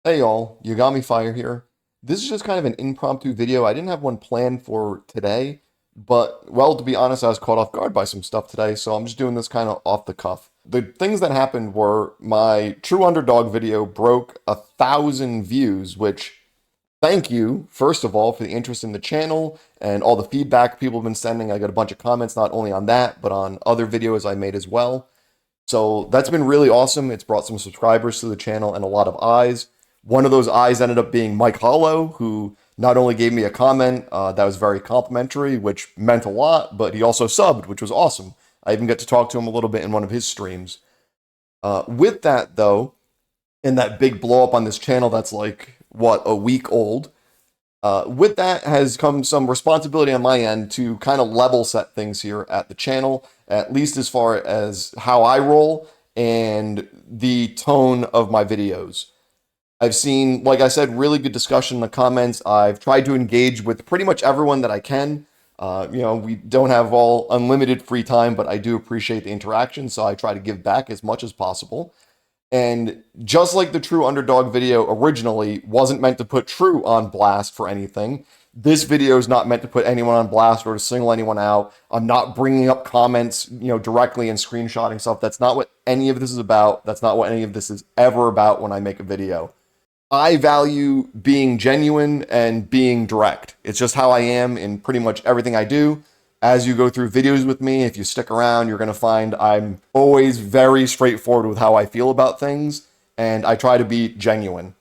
Hey y'all, you got me fire here. This is just kind of an impromptu video. I didn't have one planned for today, but well, to be honest, I was caught off guard by some stuff today, so I'm just doing this kind of off the cuff. The things that happened were my True Underdog video broke 1,000 views, which thank you, first of all, for the interest in the channel and all the feedback people have been sending. I got a bunch of comments not only on that, but on other videos I made as well. So that's been really awesome. It's brought some subscribers to the channel and a lot of eyes. One of those eyes ended up being Mike Hollow, who not only gave me a comment that was very complimentary, which meant a lot, but he also subbed, which was awesome. I even get to talk to him a little bit in one of his streams. With that, though, in that big blow up on this channel that's like, what, a week old, with that has come some responsibility on my end to kind of level set things here at the channel, at least as far as how I roll and the tone of my videos. I've seen, like I said, really good discussion in the comments. I've tried to engage with pretty much everyone that I can. We don't have all unlimited free time, but I do appreciate the interaction, so I try to give back as much as possible. And just like the True Underdog video originally wasn't meant to put True on blast for anything, this video is not meant to put anyone on blast or to single anyone out. I'm not bringing up comments, directly and screenshotting stuff. That's not what any of this is about. That's not what any of this is ever about when I make a video. I value being genuine and being direct. It's just how I am in pretty much everything I do. As you go through videos with me, if you stick around, you're going to find I'm always very straightforward with how I feel about things, and I try to be genuine.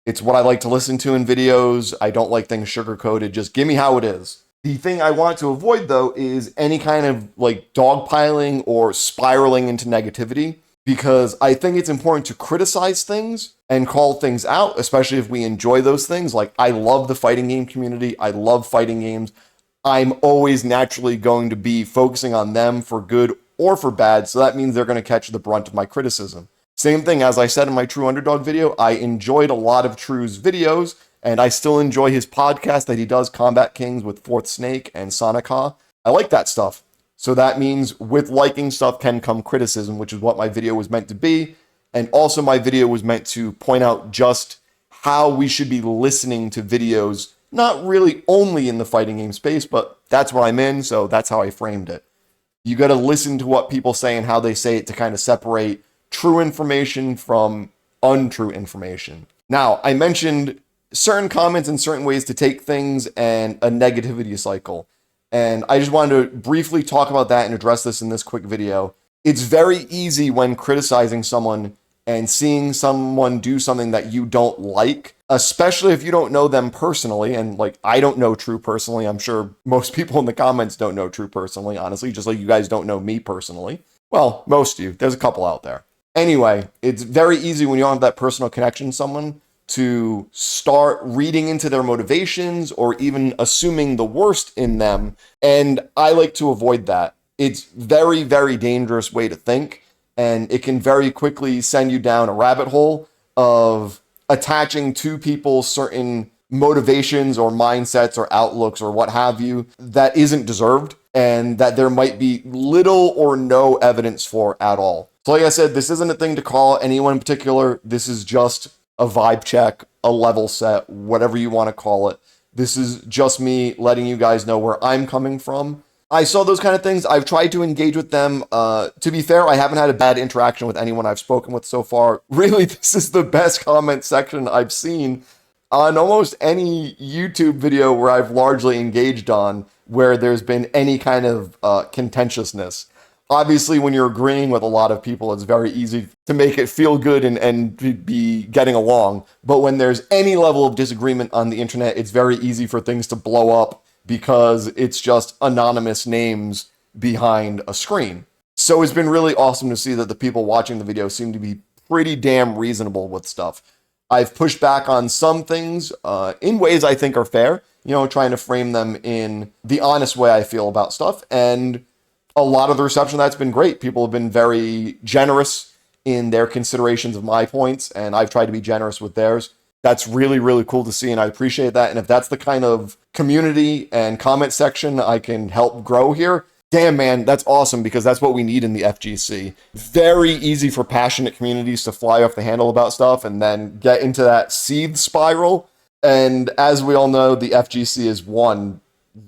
It's what I like to listen to in videos. I don't like things sugar-coated. Just give me how it is. The thing I want to avoid, though, is any kind of like dogpiling or spiraling into negativity, because I think it's important to criticize things and call things out, especially if we enjoy those things. Like, I love the fighting game community. I love fighting games. I'm always naturally going to be focusing on them for good or for bad, so that means they're going to catch the brunt of my criticism. Same thing, as I said in my True Underdog video, I enjoyed a lot of True's videos, and I still enjoy his podcast that he does, Combat Kings with Fourth Snake and Sonica. I like that stuff. So that means with liking stuff can come criticism, which is what my video was meant to be. And also my video was meant to point out just how we should be listening to videos, not really only in the fighting game space, but that's what I'm in, so that's how I framed it. You got to listen to what people say and how they say it to kind of separate true information from untrue information. Now, I mentioned certain comments and certain ways to take things and a negativity cycle. And I just wanted to briefly talk about that and address this in this quick video. It's very easy when criticizing someone and seeing someone do something that you don't like, especially if you don't know them personally. And like, I don't know True personally. I'm sure most people in the comments don't know True personally, honestly, just like you guys don't know me personally. Well, most of you. There's a couple out there. Anyway, it's very easy when you don't have that personal connection to someone to start reading into their motivations or even assuming the worst in them. And I like to avoid that. It's very, very dangerous way to think. And it can very quickly send you down a rabbit hole of attaching to people certain motivations or mindsets or outlooks or what have you that isn't deserved and that there might be little or no evidence for at all. So like I said, this isn't a thing to call anyone in particular. This is just a vibe check, a level set, whatever you want to call it. This is just me letting you guys know where I'm coming from. I saw those kind of things. I've tried to engage with them. To be fair, I haven't had a bad interaction with anyone I've spoken with so far. Really, this is the best comment section I've seen on almost any YouTube video where I've largely engaged on where there's been any kind of contentiousness. Obviously, when you're agreeing with a lot of people, it's very easy to make it feel good and be getting along. But when there's any level of disagreement on the internet, it's very easy for things to blow up because it's just anonymous names behind a screen. So it's been really awesome to see that the people watching the video seem to be pretty damn reasonable with stuff. I've pushed back on some things in ways I think are fair, trying to frame them in the honest way I feel about stuff. And a lot of the reception of that's been great. People have been very generous in their considerations of my points, and I've tried to be generous with theirs. That's really, really cool to see, and I appreciate that. And if that's the kind of community and comment section I can help grow here, Damn, man, that's awesome because that's what we need in the FGC. Very easy for passionate communities to fly off the handle about stuff and then get into that seed spiral. And as we all know, the FGC is one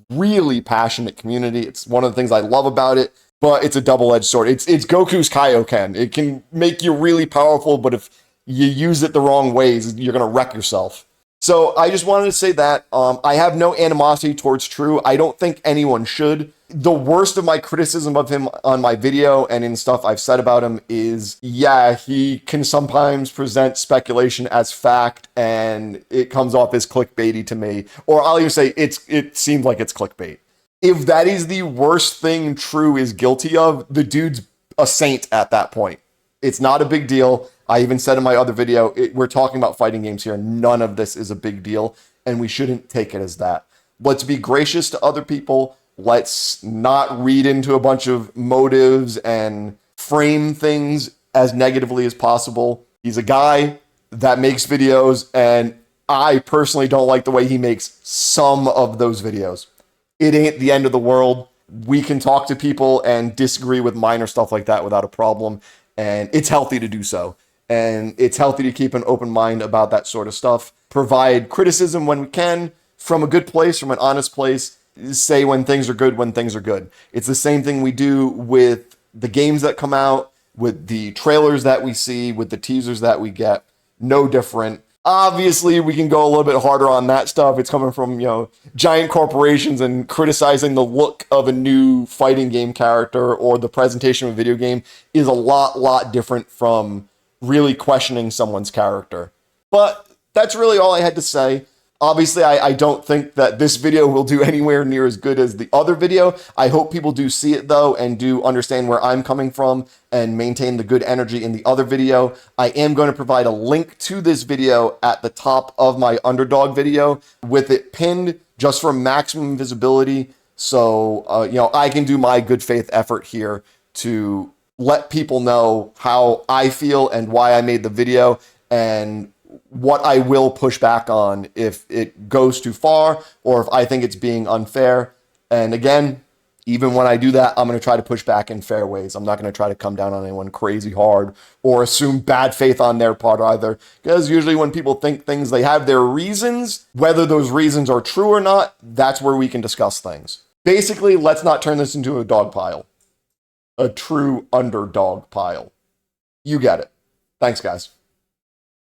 really passionate community. It's one of the things I love about it, but it's a double-edged sword. It's Goku's Kaioken. It can make you really powerful, but if you use it the wrong ways, you're going to wreck yourself. So I just wanted to say that I have no animosity towards True. I don't think anyone should. The worst of my criticism of him on my video and in stuff I've said about him is, yeah, he can sometimes present speculation as fact, and it comes off as clickbaity to me. Or I'll even say it seems like it's clickbait. If that is the worst thing True is guilty of, the dude's a saint at that point. It's not a big deal. I even said in my other video, we're talking about fighting games here. None of this is a big deal, and we shouldn't take it as that. Let's be gracious to other people. Let's not read into a bunch of motives and frame things as negatively as possible. He's a guy that makes videos, and I personally don't like the way he makes some of those videos. It ain't the end of the world. We can talk to people and disagree with minor stuff like that without a problem, and it's healthy to do so. And it's healthy to keep an open mind about that sort of stuff. Provide criticism when we can, from a good place, from an honest place. Say when things are good, when things are good. It's the same thing we do with the games that come out, with the trailers that we see, with the teasers that we get. No different. Obviously, we can go a little bit harder on that stuff. It's coming from, giant corporations and criticizing the look of a new fighting game character or the presentation of a video game is a lot different from really questioning someone's character. But that's really all I had to say. Obviously, I don't think that this video will do anywhere near as good as the other video. I hope people do see it, though, and do understand where I'm coming from and maintain the good energy in the other video. I am going to provide a link to this video at the top of my Underdog video with it pinned just for maximum visibility. So, I can do my good faith effort here to let people know how I feel and why I made the video and what I will push back on if it goes too far or if I think it's being unfair. And again, even when I do that, I'm going to try to push back in fair ways. I'm not going to try to come down on anyone crazy hard or assume bad faith on their part either. Because usually when people think things, they have their reasons. Whether those reasons are true or not, that's where we can discuss things. Basically, let's not turn this into a dog pile. A true underdog pile. You get it. Thanks, guys.